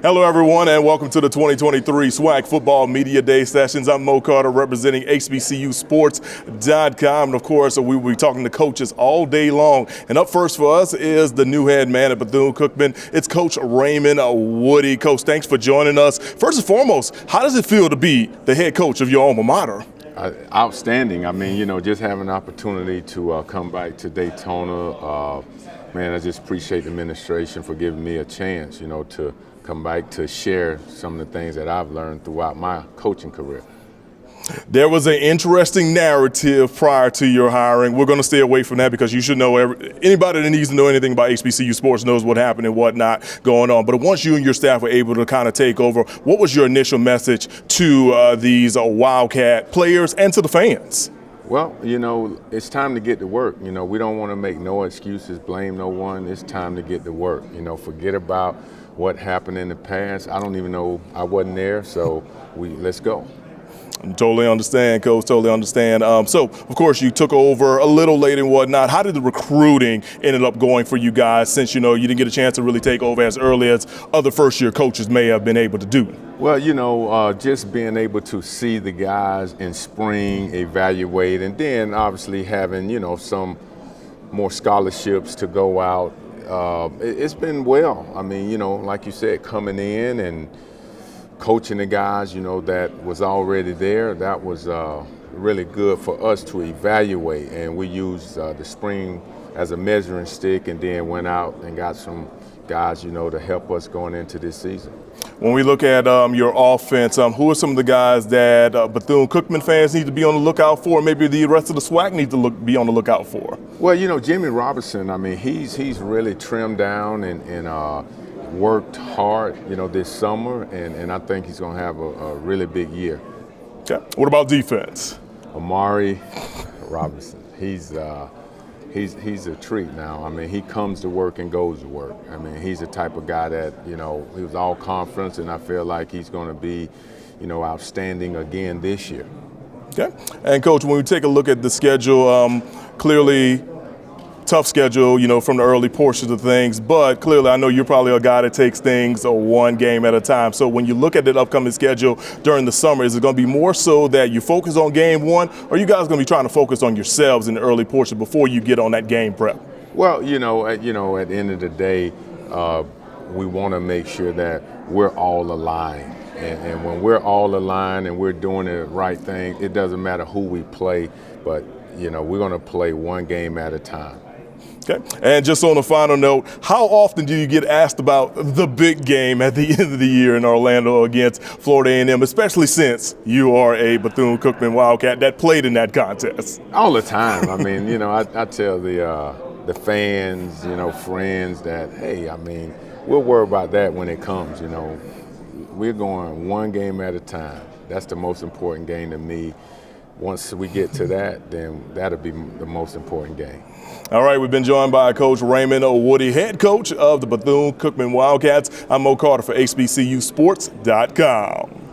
Hello, everyone, and welcome to the 2023 SWAC Football Media Day sessions. I'm Mo Carter, representing HBCU Sports.com. And, of course, we will be talking to coaches all day long. And up first for us is the new head man at Bethune-Cookman. It's Coach Raymond Woodie. Coach, thanks for joining us. First and foremost, how does it feel to be the head coach of your alma mater? Outstanding. I mean, just having an opportunity to come back to Daytona, man, I just appreciate the administration for giving me a chance, to come back to share some of the things that I've learned throughout my coaching career. There was an interesting narrative prior to your hiring. We're going to stay away from that because you should know anybody that needs to know anything about HBCU sports knows what happened and whatnot going on. But once you and your staff were able to kind of take over, what was your initial message to these Wildcat players and to the fans? Well, it's time to get to work. We don't want to make no excuses, blame no one. It's time to get to work. Forget about what happened in the past. I don't even know, I wasn't there, so let's go. Totally understand, Coach. Totally understand. So, of course, you took over a little late and whatnot. How did the recruiting ended up going for you guys since, you didn't get a chance to really take over as early as other first-year coaches may have been able to do? Well, just being able to see the guys in spring, evaluate, and then obviously having, some more scholarships to go out. It's been well. I mean, like you said, coming in and coaching the guys, that was already there, that was really good for us to evaluate. And we used the spring as a measuring stick and then went out and got some guys, to help us going into this season. When we look at your offense, who are some of the guys that Bethune-Cookman fans need to be on the lookout for, maybe the rest of the SWAC need to be on the lookout for? Well, Jimmy Robinson, I mean, he's really trimmed down and worked hard, this summer, and I think he's going to have a really big year. Okay. What about defense? Amari Robinson, he's a treat now. I mean, he comes to work and goes to work. I mean, he's the type of guy that, he was all conference, and I feel like he's going to be, outstanding again this year. Okay. And, Coach, when we take a look at the schedule, clearly tough schedule, from the early portions of things, but clearly I know you're probably a guy that takes things one game at a time. So when you look at that upcoming schedule during the summer, is it going to be more so that you focus on game one, or are you guys going to be trying to focus on yourselves in the early portion before you get on that game prep? Well, at the end of the day, we want to make sure that we're all aligned. And when we're all aligned and we're doing the right thing, it doesn't matter who we play, but, we're going to play one game at a time. Okay. And just on a final note, how often do you get asked about the big game at the end of the year in Orlando against Florida A&M, especially since you are a Bethune-Cookman Wildcat that played in that contest? All the time. I mean, I tell the fans, friends that, hey, I mean, we'll worry about that when it comes, We're going one game at a time. That's the most important game to me. Once we get to that, then that'll be the most important game. All right, we've been joined by Coach Raymond Woodie, head coach of the Bethune-Cookman Wildcats. I'm Mo Carter for HBCU Sports.com.